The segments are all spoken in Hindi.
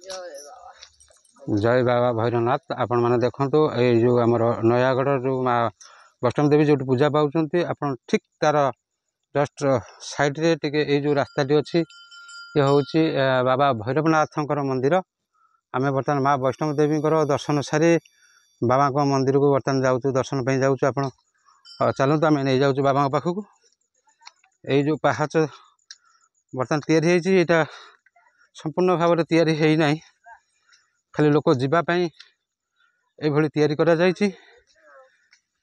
जय बाबा भैरवनाथ आपण मैंने देखु जो आम नयागढ़ जो वैष्णो देवी जो पूजा पाँच आप ठीक तार जस्ट साइड रे टिके जो रास्ताटी अच्छी ये हूँ बाबा भैरवनाथ मंदिर आम बर्तमान माँ वैष्णो देवी दर्शन सारी बाबा को मंदिर को बर्तमान जाऊँ दर्शन पर जाऊँ आप चलते आम नहीं जाऊँ बाबा पाखक यही जो पहाच बर्तमान या संपूर्ण भाव में खाली लोक जीवाई ये करा जायछि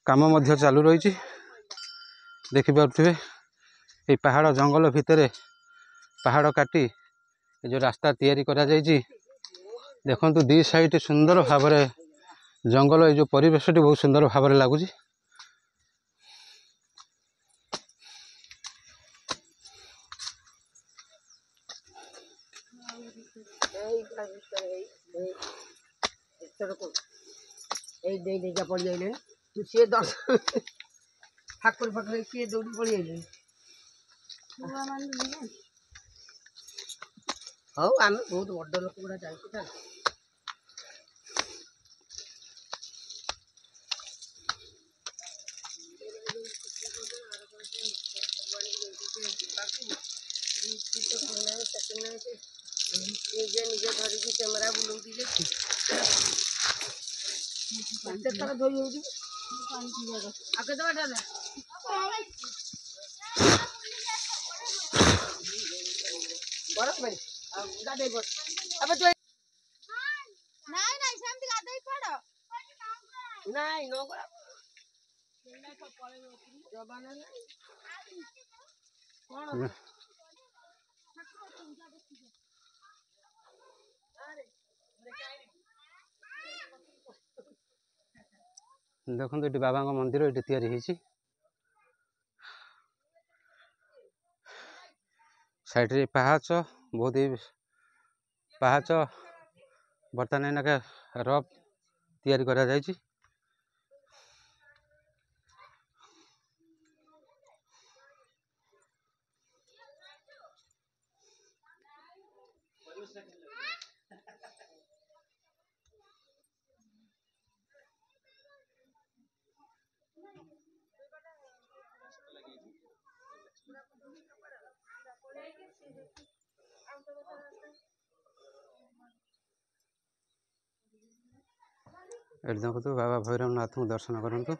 काम मध्य चालू रही देखिपे ये पहाड़ जंगल भितर पहाड़ काटी जो रास्ता तैयारी करा जायछि देखु दी साइड सुंदर भाव जंगल ये जो परिवेश बहुत सुंदर भाव लगुच ठाकुर पाखे किए दौड़ी पड़ी आइले हाँ आम बहुत बड़ लोक गुड़ा जाए निजे निजे धरिकी कैमेरा बुलाऊे धोई हो आगे तो बाटा बरफ में गाधे पड़ अब तो नहीं नहीं सेमती गाधे पड़ नहीं नो करा जबाना नहीं कौन देखो ये बाबा मंदिर ये तैयारी साइड रे पहाच बहुत ही पहाच बर्तमान एना रफ तैयारी करा जायछि ये देखो बाबा भैरवनाथ को दर्शन करंतु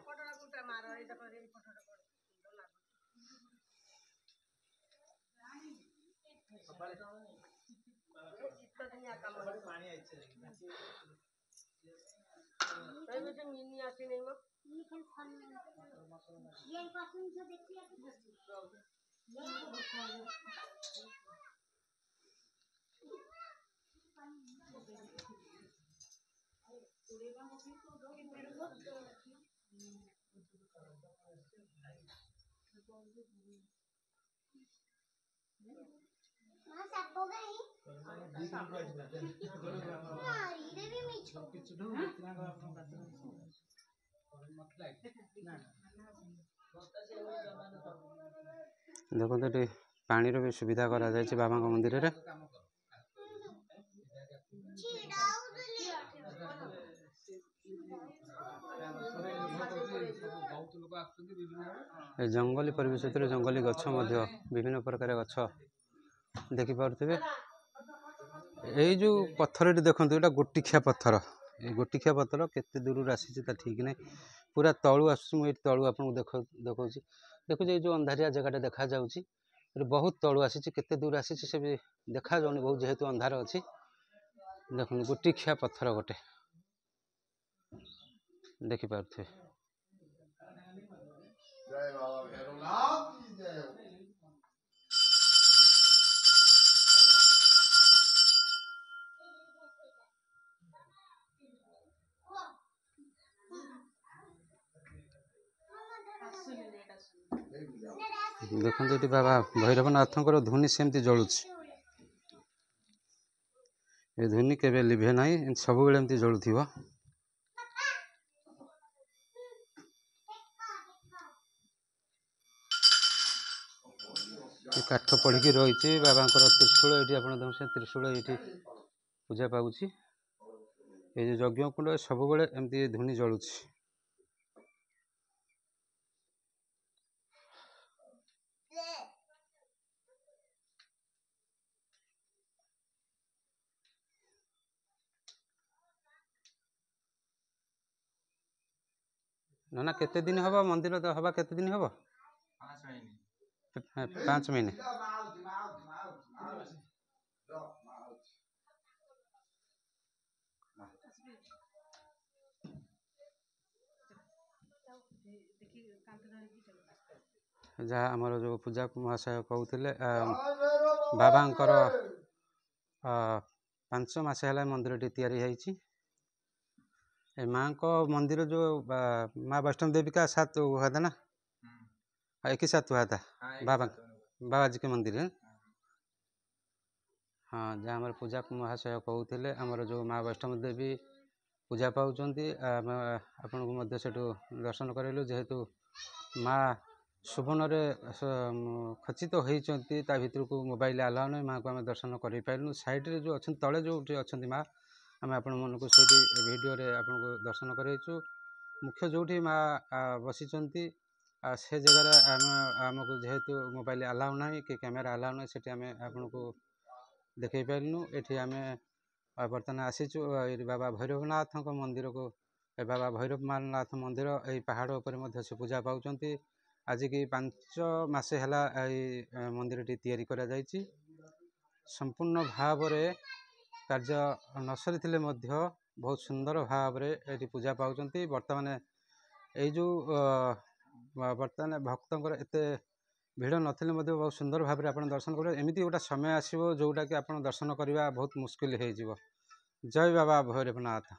देखो ये पानी भी सुविधा करा जायछि बाबा मंदिर रे जंगली परिवेश जंगली गछ विभिन्न प्रकार गछ देखि पारुथिबे यही जो पत्थर देखो ये गोटिखिया पत्थर ये गोटिखिया पत्थर केते दूर आसी ठीक नहीं पूरा तलू आसुँ तलू आपको देखा देखो ये जो अंधारिया जगह देखा जाउछि बहुत तलू आसी केते दूर आसी से भी देखा जाउनी बहुत जेहेतु अंधार अच्छी देखो गोटिखिया पत्थर गोटे देखि पारुथिबे देखो ये बाबा भैरवनाथ धुनी सेमती जलुची ये धुनी केवे लिभे ना सब बेले एमती जलुथिबो काठ पड़िकी रही बाबा त्रिशूल ये आप त्रिशूल ये ପୂଜା ପାଉଛି। ଏଇ ଯେଉଁ ଯଜ୍ଞ କୁଣ୍ଡ ସବୁବେଳେ ଏମିତି ଧୂନି ଜଳୁଛି। ନା କେତେ ଦିନ ହବ ମନ୍ଦିର ତ ହବା କେତେ ଦିନ ହବ? 5 ମିନିଟ୍। ଯାହା ଆମର ଯେଉଁ ପୂଜା ମହାଶୟ କହୁଥିଲେ ବାବାଙ୍କର 5 ମାସ ହେଲା ମନ୍ଦିରଟି ତିଆରି ହେଇଛି। ए माँ को मंदिर जो माँ वैष्णो देवी का साथ हुआ था ना, एक ही साथ हुआ था बाबा जी के मंदिर है। हाँ जहाँ हमारे पूजा महाशय कहते आमर जो माँ वैष्णो देवी पूजा पाँच आपण को से दर्शन करेलु जेहेतु माँ सुबर्ण खचित होती भितर को मोबाइल आलाउ नहीं माँ को आम दर्शन कर पार्लु। साइड्रे जो अच्छा तले जो अच्छा माँ आम आपण मन को वीडियो आपन को दर्शन करेचु। मुख्य जो माँ बसी से जगह आमको जेहेतु मोबाइल आलाउ ना कि कैमेरा आलाउ ना से आपन को देखे पार्लु। ये आम बर्तमान आसीचु बाबा भैरवनाथ मंदिर को। बाबा भैरवनाथ मंदिर यही पहाड़ पर से पूजा पाँच आज की 5 मास है मंदिर टी तैयारी करा जायछि। संपूर्ण भाव कार्य न सरी बहुत सुंदर भाव ये पूजा पाँच। बर्तमान यही जो बर्तमान भक्तों एत भिड़ नथिले बहुत सुंदर भाव में आप दर्शन करेंगे। एमती गोटे समय आसो जोटा कि आप दर्शन करने बहुत मुस्किल हो। जय बाबा भैरवनाथ।